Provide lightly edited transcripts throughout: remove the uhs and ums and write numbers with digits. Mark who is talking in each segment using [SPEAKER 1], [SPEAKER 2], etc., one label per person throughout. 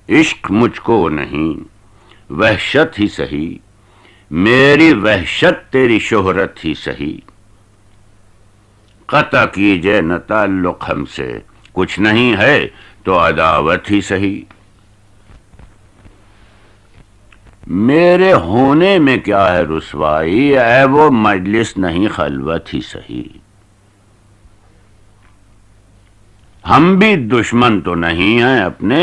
[SPEAKER 1] عشق مجھ کو نہیں، وحشت ہی سہی، میری وحشت تیری شہرت ہی سہی، قطع کیجئے نہ تعلق ہم سے، کچھ نہیں ہے تو عداوت ہی سہی، میرے ہونے میں کیا ہے رسوائی، اے وہ مجلس نہیں خلوت ہی سہی، ہم بھی دشمن تو نہیں ہیں اپنے،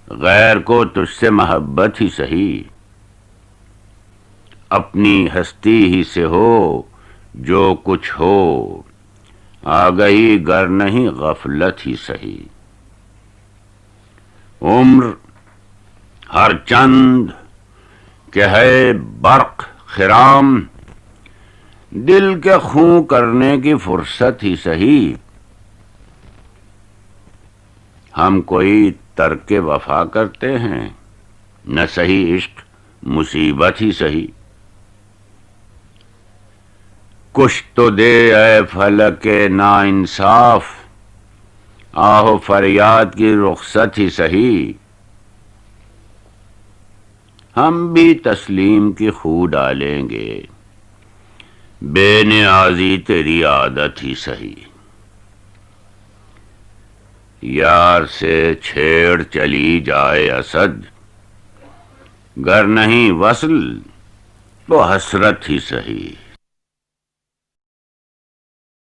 [SPEAKER 1] غیر کو تجھ سے محبت ہی سہی، اپنی ہستی ہی سے ہو جو کچھ ہو، آگہی گر نہیں غفلت ہی سہی، عمر ہر چند کہ ہے برق خرام، دل کے خوں کرنے کی فرصت ہی سہی، ہم کوئی ترک وفا کرتے ہیں، نہ سہی عشق مصیبت ہی سہی، کچھ تو دے اے فلک ناانصاف، آہ و فریاد کی رخصت ہی سہی، ہم بھی تسلیم کی خو ڈالیں گے، بے نیازی تیری عادت ہی سہی، یار سے چھیڑ چلی جائے اسد، گر نہیں وصل تو حسرت ہی سہی۔